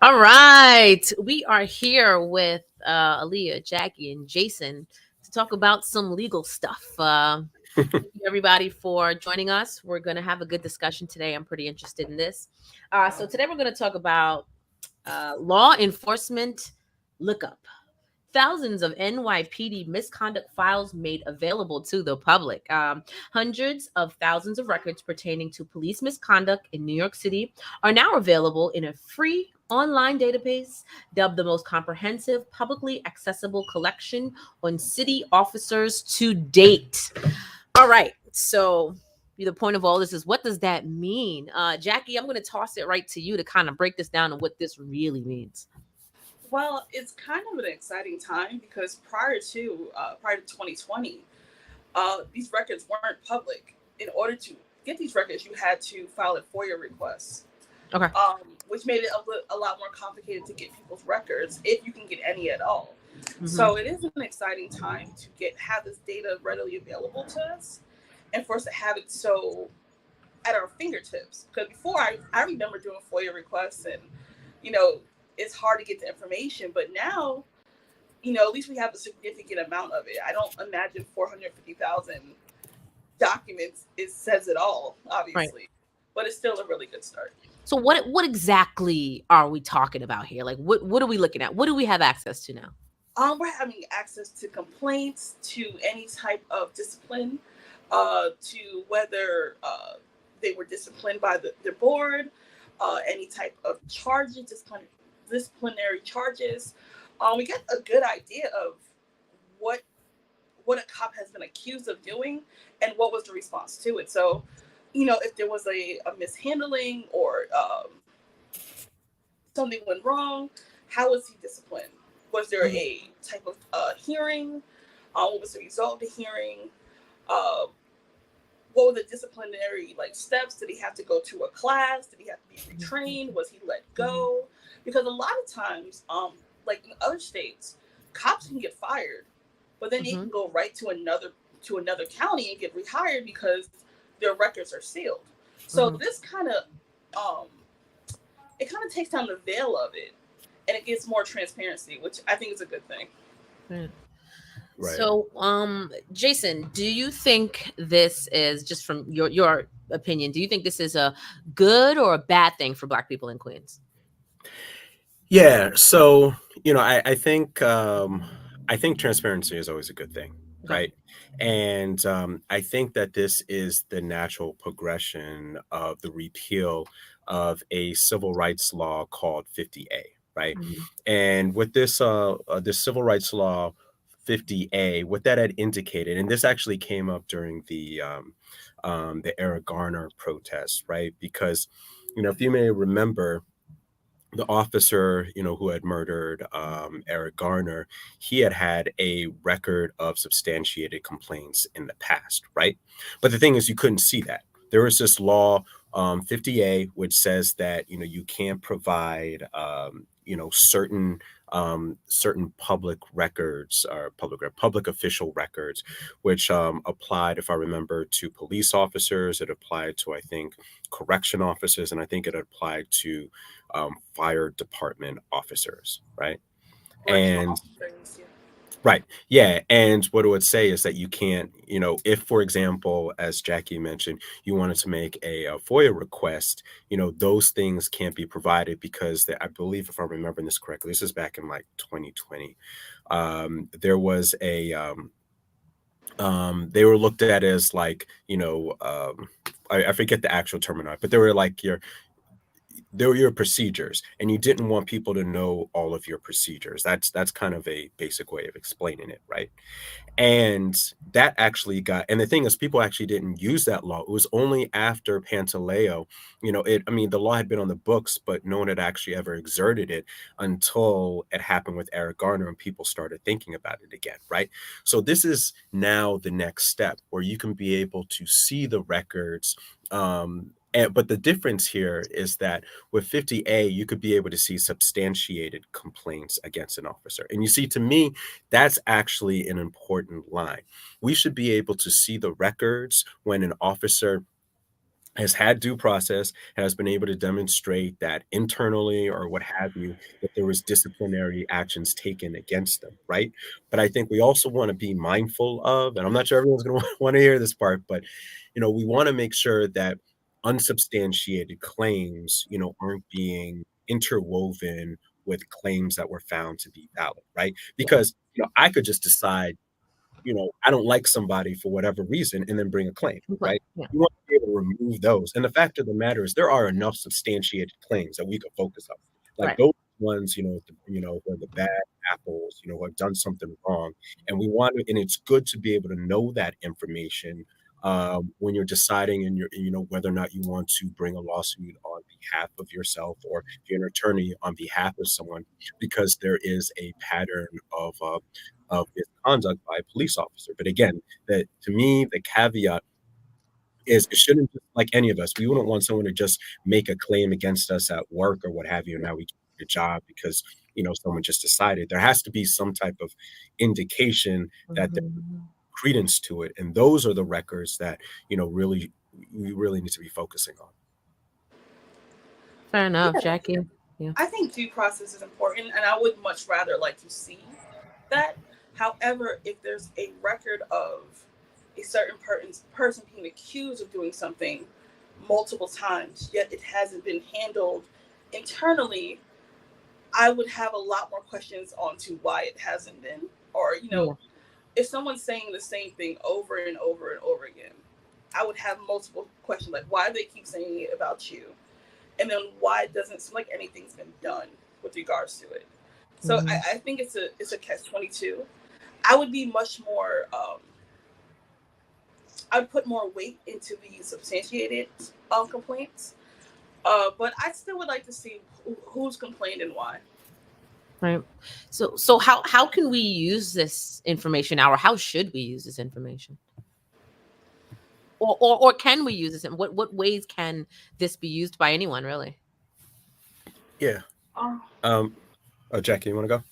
All right. We are here with Aaliyah, Jackie, and Jason to talk about some legal stuff. Thank you, everybody, for joining us. We're going to have a good discussion today. I'm pretty interested in this. So, today we're going to talk about law enforcement lookup. Thousands of NYPD misconduct files made available to the public. Hundreds of thousands of records pertaining to police misconduct in New York City are now available in a free online database dubbed the most comprehensive, publicly accessible collection on city officers to date. All right. So, the point of all this is, what does that mean? Jackie, I'm going to toss it right to you to kind of break this down and what this really means. Well, it's kind of an exciting time because prior to 2020, these records weren't public. In order to get these records, you had to file a FOIA request, Okay. which made it a lot more complicated to get people's records if you can get any at all. Mm-hmm. So it is an exciting time to have this data readily available to us, and for us to have it so at our fingertips. Because before, I remember doing FOIA requests, and you know it's hard to get the information, but now at least we have a significant amount of it. I don't imagine 450,000 documents says it all, obviously, Right. but it's still a really good start. So what exactly are we talking about here? Like what are we looking at? What do we have access to now? We're having access to complaints, to any type of discipline, to whether they were disciplined by their board, any type of charges, disciplinary charges. We get a good idea of what a cop has been accused of doing and what was the response to it. So, if there was a mishandling or something went wrong, how was he disciplined? Was there a type of hearing? What was the result of the hearing? What were the disciplinary steps? Did he have to go to a class? Did he have to be retrained? Was he let go? Because a lot of times, like in other states, cops can get fired, but then they can go right to another county and get rehired because their records are sealed. So this kind of it kind of takes down the veil of it, and it gives more transparency, which I think is a good thing. Yeah. Right. So, Jason, do you think this is, just from your opinion, do you think this is a good or a bad thing for Black people in Queens? Yeah. So, I think transparency is always a good thing, Okay. right? And I think that this is the natural progression of the repeal of a civil rights law called 50A, right? Mhm. And with this civil rights law 50A, what that had indicated, and this actually came up during the Eric Garner protests, right? Because, if you may remember, the officer, who had murdered Eric Garner, he had a record of substantiated complaints in the past, right? But the thing is, you couldn't see that. There was this law, 50A, which says that you can't provide certain public records or public official records, which applied, if I remember, to police officers. It applied to, I think, correction officers, and I think it applied to fire department officers, right? And right, yeah. And what it would say is that you can't, if, for example, as Jackie mentioned, you wanted to make a FOIA request, those things can't be provided because I believe, if I'm remembering this correctly, this is back in like 2020. There was they were looked at as like, I forget the actual terminology, but they were like they were your procedures, and you didn't want people to know all of your procedures. That's kind of a basic way of explaining it, right? And that actually and the thing is, people actually didn't use that law. It was only after Pantaleo, the law had been on the books, but no one had actually ever exerted it until it happened with Eric Garner and people started thinking about it again, right? So this is now the next step where you can be able to see the records. But the difference here is that with 50A, you could be able to see substantiated complaints against an officer. And you see, to me, that's actually an important line. We should be able to see the records when an officer has had due process, has been able to demonstrate that internally or what have you, that there was disciplinary actions taken against them, right? But I think we also want to be mindful of, and I'm not sure everyone's going to want to hear this part, but we want to make sure that unsubstantiated claims, aren't being interwoven with claims that were found to be valid, right? Because I could just decide I don't like somebody for whatever reason and then bring a claim, Complaint. right? Yeah. You want to be able to remove those. And the fact of the matter is there are enough substantiated claims that we could focus on. Like Right. those ones, where the bad apples, who have done something wrong. And we want to, and it's good to be able to know that information when you're deciding and whether or not you want to bring a lawsuit on behalf of yourself or if you're an attorney on behalf of someone, because there is a pattern of misconduct by a police officer. But again, that to me, the caveat is it shouldn't just like any of us. We wouldn't want someone to just make a claim against us at work or what have you. And now we can't get a job because someone just decided. There has to be some type of indication that there's Mhm. credence to it, and those are the records that really we really need to be focusing on. Fair enough, Yeah, Jackie. Yeah. I think due process is important, and I would much rather like to see that. However, if there's a record of a certain person being accused of doing something multiple times, yet it hasn't been handled internally, I would have a lot more questions on to why it hasn't been. Or, Yeah. if someone's saying the same thing over and over and over again, I would have multiple questions like why do they keep saying it about you? And then why it doesn't seem like anything's been done with regards to it. So Mhm. I think it's a catch-22. I would be much more I would put more weight into the substantiated complaints. But I still would like to see who's complained and why. Right. So how can we use this information now, or how should we use this information? Or can we use this? And what ways can this be used by anyone, really? Yeah. Um, Oh, Jackie, you want to go?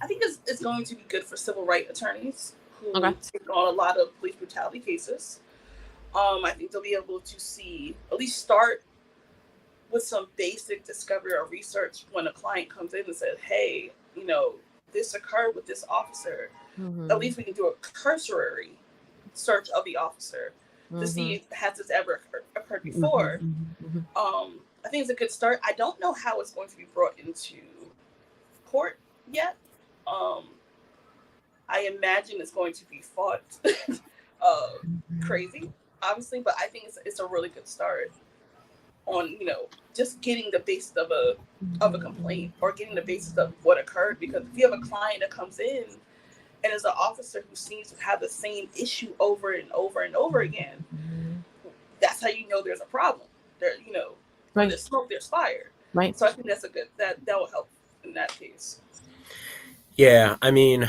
I think it's going to be good for civil rights attorneys Okay. who take on a lot of police brutality cases. I think they'll be able to see, at least start with some basic discovery or research when a client comes in and says, hey, this occurred with this officer. At least we can do a cursory search of the officer to see has this ever occurred before. I think it's a good start. I don't know how it's going to be brought into court yet. I imagine it's going to be fought crazy, obviously, but I think it's a really good start on just getting the basis of a complaint or getting the basis of what occurred. Because if you have a client that comes in and is an officer who seems to have the same issue over and over and over again, that's how you know there's a problem. There, when Right. there's smoke, there's fire. Right. So I think that's a good that will help in that case. Yeah, I mean,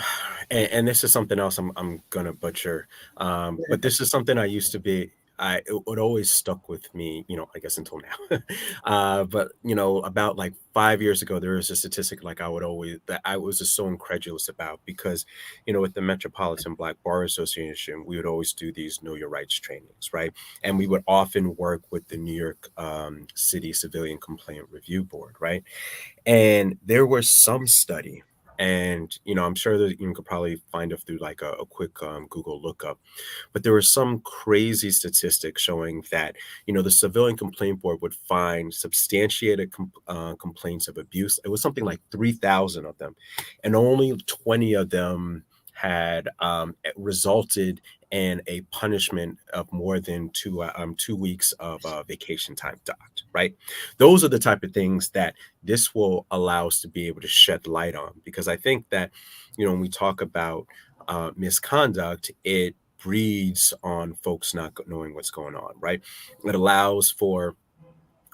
and this is something else I'm gonna butcher, but this is something I used to be. It always stuck with me, I guess until now. But about like 5 years ago, there was a statistic like I was just so incredulous about because, with the Metropolitan Black Bar Association, we would always do these Know Your Rights trainings, right? And we would often work with the New York City Civilian Complaint Review Board, right? And there was some study, and I'm sure that you could probably find it through like a quick Google lookup, but there was some crazy statistics showing that the Civilian Complaint Board would find substantiated complaints of abuse. It was something like 3,000 of them, and only 20 of them had resulted in a punishment of more than 2 weeks of vacation time docked, right? Those are the type of things that this will allow us to be able to shed light on, because I think that when we talk about misconduct, it breeds on folks not knowing what's going on, right? It allows for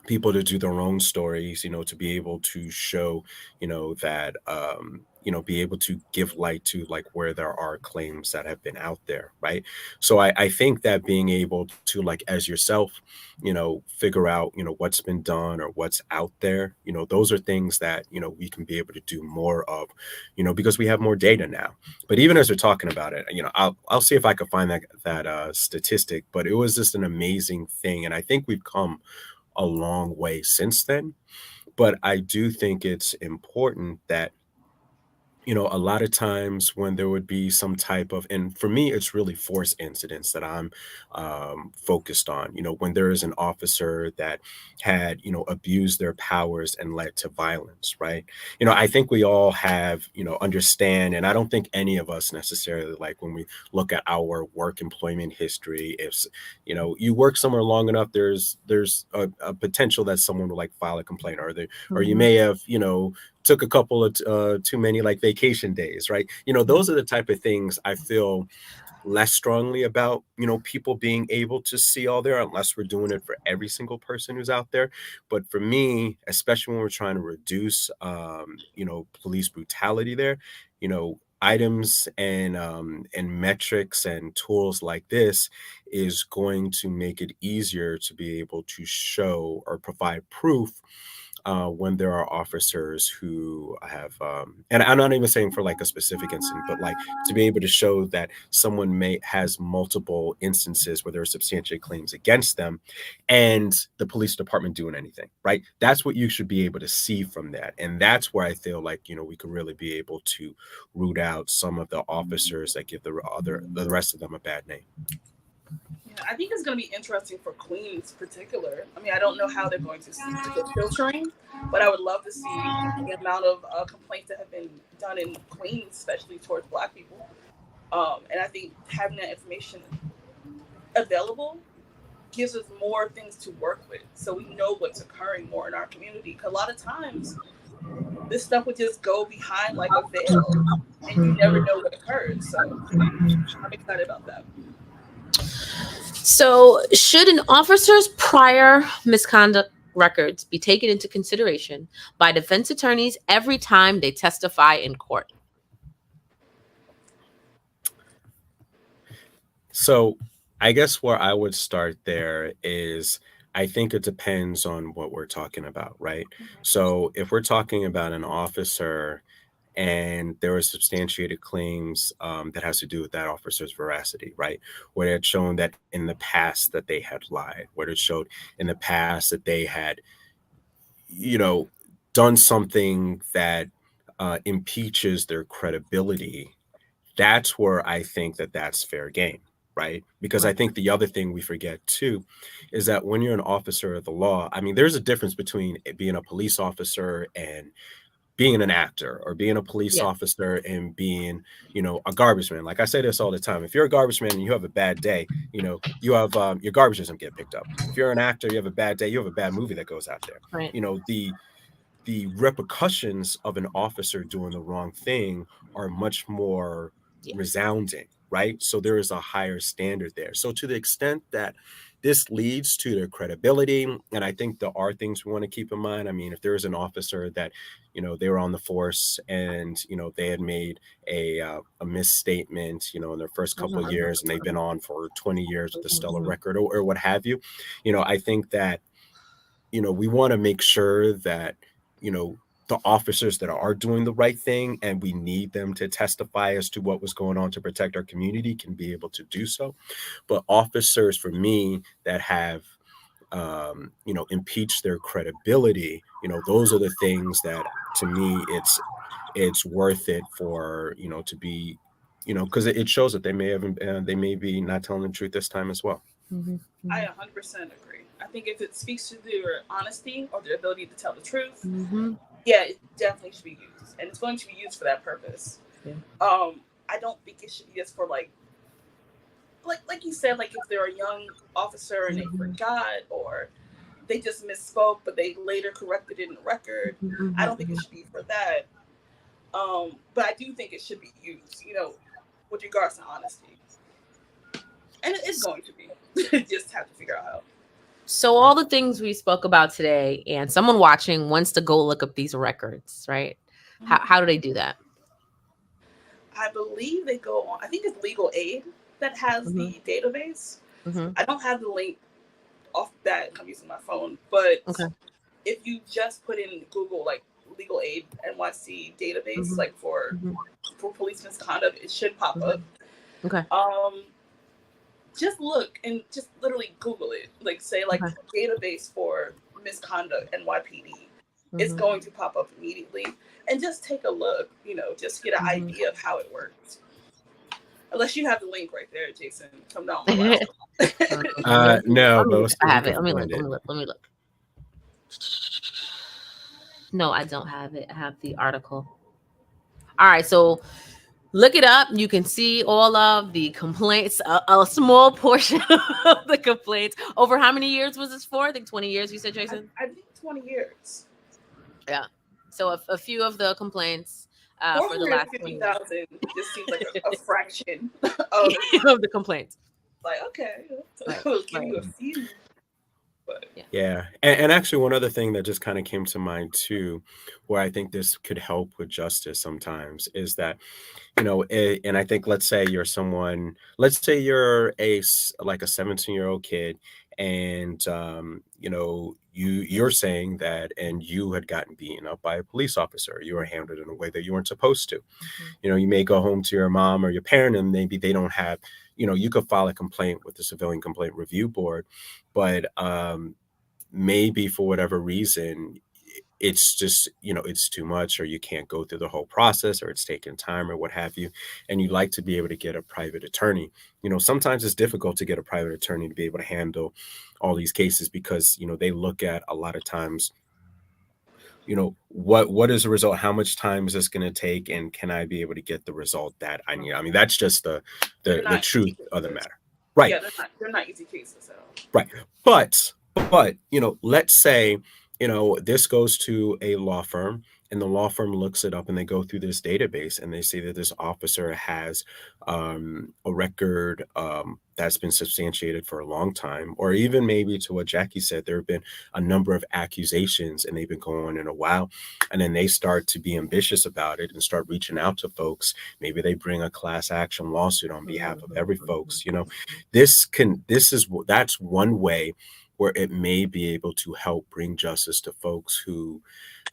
people to do their own stories, to be able to show, that, be able to give light to like where there are claims that have been out there, right? So I think that being able to, like, as yourself, figure out, what's been done or what's out there, those are things that, we can be able to do more of, because we have more data now. But even as we're talking about it, I'll see if I can find that statistic, but it was just an amazing thing. And I think we've come a long way since then. But I do think it's important that a lot of times when there would be some type of, and for me, it's really force incidents that I'm focused on. When there is an officer that had, abused their powers and led to violence, right? I think we all have, understand, and I don't think any of us necessarily, like when we look at our work employment history, if, you work somewhere long enough, there's a potential that someone will like file a complaint, or or you may have, took a couple of too many like vacation days, right? Those are the type of things I feel less strongly about, people being able to see all there, unless we're doing it for every single person who's out there. But for me, especially when we're trying to reduce, police brutality there, items and metrics and tools like this is going to make it easier to be able to show or provide proof when there are officers who have, and I'm not even saying for like a specific incident, but like to be able to show that someone has multiple instances where there are substantiated claims against them, and the police department doing anything, right? That's what you should be able to see from that, and that's where I feel like we could really be able to root out some of the officers that give the rest of them a bad name. Yeah, I think it's going to be interesting for Queens in particular. I mean, I don't know how they're going to see the filtering, but I would love to see the amount of complaints that have been done in Queens, especially towards Black people. And I think having that information available gives us more things to work with, so we know what's occurring more in our community. Because a lot of times, this stuff would just go behind like a veil, and you never know what occurred. So I'm excited about that. So, should an officer's prior misconduct records be taken into consideration by defense attorneys every time they testify in court? So, I guess where I would start there is I think it depends on what we're talking about, right? So, if we're talking about an officer and there were substantiated claims that has to do with that officer's veracity, right? Where it shown that in the past that they had lied, where it showed in the past that they had, you know, done something that impeaches their credibility. That's where I think that that's fair game, right? Because I think the other thing we forget too is that when you're an officer of the law, I mean, there's a difference between being a police officer and being an actor, or being a police officer and being, a garbage man. Like I say this all the time. If you're a garbage man and you have a bad day, you have your garbage doesn't get picked up. If you're an actor, you have a bad day, you have a bad movie that goes out there. Right. The repercussions of an officer doing the wrong thing are much more resounding, right? So there is a higher standard there. So to the extent that this leads to their credibility, and I think there are things we want to keep in mind. I mean, if there is an officer that, they were on the force and, they had made a misstatement, in their first couple of years, and they've been on for 20 years with a stellar record or what have you, I think that, we want to make sure that, the officers that are doing the right thing and we need them to testify as to what was going on to protect our community can be able to do so. But officers, for me, that have, impeached their credibility, those are the things that, to me, it's worth it for, to be, because it shows that they may be not telling the truth this time as well. I 100% agree. I think if it speaks to their honesty or their ability to tell the truth, yeah, it definitely should be used, and it's going to be used for that purpose. I don't think it should be just for like you said, like if they're a young officer and they forgot, or they just misspoke but they later corrected it in the record. I don't think it should be for that. But I do think it should be used, with regards to honesty, and it's going to be. Just have to figure out how. So all the things we spoke about today, and someone watching wants to go look up these records, right? How do they do that? I believe they go on, I think it's Legal Aid that has the database. I don't have the link off that, I'm using my phone, but if you just put in Google like Legal Aid NYC database, like for police misconduct, it should pop up. Just look and just literally Google it, like say like database for misconduct NYPD. It's going to pop up immediately, and just take a look, you know, just get an idea of how it works. Unless you have the link right there, Jason, come down. No, but I have it. Let me look. No, I don't have it. I have the article. All right, so look it up. You can see all of the complaints, a small portion of the complaints. Over how many years was this for? I think 20 years, you said, Jason? I think 20 years. Yeah. So a few of the complaints for the last 450,000 just seems like a fraction of the complaints. Like, okay, give you a few. But yeah. And actually, one other thing that just kind of came to mind too, where I think this could help with justice sometimes, is that, you know, and I think, let's say you're like a 17-year-old kid, and you know, you're saying that, and you had gotten beaten up by a police officer, you were handled in a way that you weren't supposed to. You know, you may go home to your mom or your parent, and maybe they don't have, you know, you could file a complaint with the Civilian Complaint Review Board, but maybe for whatever reason, it's just, you know, it's too much, or you can't go through the whole process, or it's taking time, or what have you, and you'd like to be able to get a private attorney. You know, sometimes it's difficult to get a private attorney to be able to handle all these cases, because, you know, they look at a lot of times, you know, what is the result, how much time is this going to take, and can I be able to get the result that I need? I mean, that's just the truth of the matter, right? Yeah, they're not easy cases at all. Right. But you know, let's say, you know, this goes to a law firm, and the law firm looks it up, and they go through this database, and they see that this officer has a record that's been substantiated for a long time, or even maybe to what Jackie said, there have been a number of accusations, and they've been going on in a while, and then they start to be ambitious about it and start reaching out to folks. Maybe they bring a class action lawsuit on behalf of every folks. You know, that's one way where it may be able to help bring justice to folks who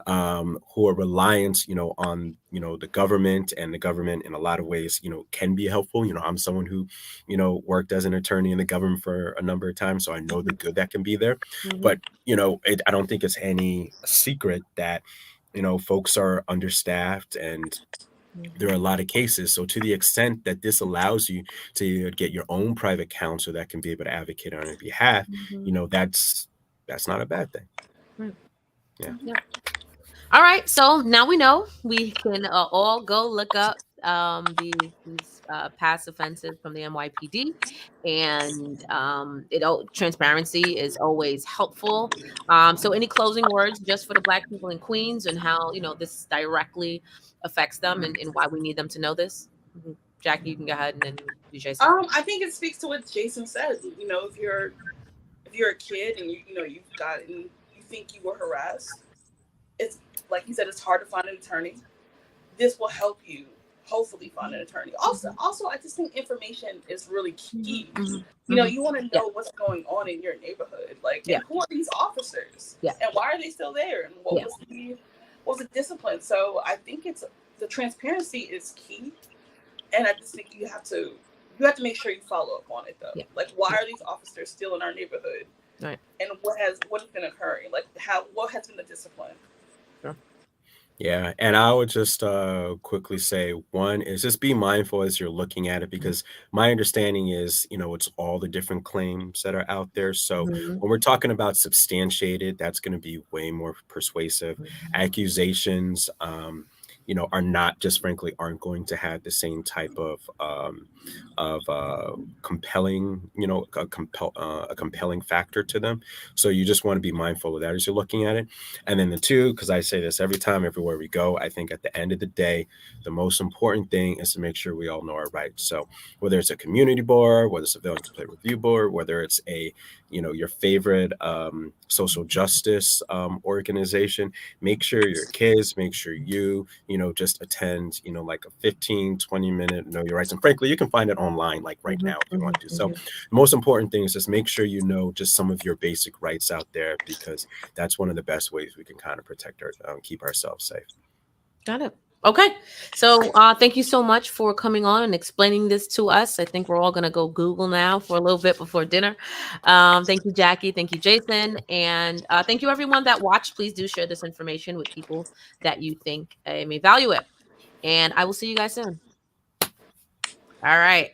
are reliant, you know, on, you know, the government, and the government in a lot of ways, you know, can be helpful. You know, I'm someone who, you know, worked as an attorney in the government for a number of times, so I know the good that can be there. But, you know, I don't think it's any secret that, you know, folks are understaffed, and there are a lot of cases. So to the extent that this allows you to get your own private counsel that can be able to advocate on your behalf, you know, that's not a bad thing. Yeah. All right. So now we know we can all go look up these past offenses from the NYPD, and transparency is always helpful. So any closing words just for the Black people in Queens, and how, you know, this directly affects them, and why we need them to know this? Jackie, you can go ahead, and then do Jason. I think it speaks to what Jason said. You know, if you're a kid, and you think you were harassed, it's like you said, it's hard to find an attorney. This will help you hopefully find an attorney. Also, I just think information is really key. You know, you want to know what's going on in your neighborhood. Like, and who are these officers? And why are they still there? And what was the discipline? So I think the transparency is key. And I just think you have to make sure you follow up on it, though. Like, why are these officers still in our neighborhood? Right. And what has been occurring? Like, what has been the discipline? Yeah, and I would just quickly say, one is just be mindful as you're looking at it, because my understanding is, you know, it's all the different claims that are out there. So when we're talking about substantiated, that's going to be way more persuasive. Accusations, you know, are not just, frankly, aren't going to have the same type of compelling, you know, a compelling factor to them. So you just want to be mindful of that as you're looking at it. And then the two, because I say this every time, everywhere we go, I think at the end of the day, the most important thing is to make sure we all know our rights. So whether it's a community board, whether it's a Civilian Complaint Review Board, whether it's a, you know, your favorite social justice organization, make sure your kids, make sure you just attend, like a 15-20 minute Know Your Rights. And frankly, you can find it online like right now if you want to. So the most important thing is just make sure just some of your basic rights out there, because that's one of the best ways we can kind of protect keep ourselves safe. Got it. Okay. So thank you so much for coming on and explaining this to us. I think we're all going to go Google now for a little bit before dinner. Thank you, Jackie. Thank you, Jason. And thank you, everyone that watched. Please do share this information with people that you think may value it. And I will see you guys soon. All right.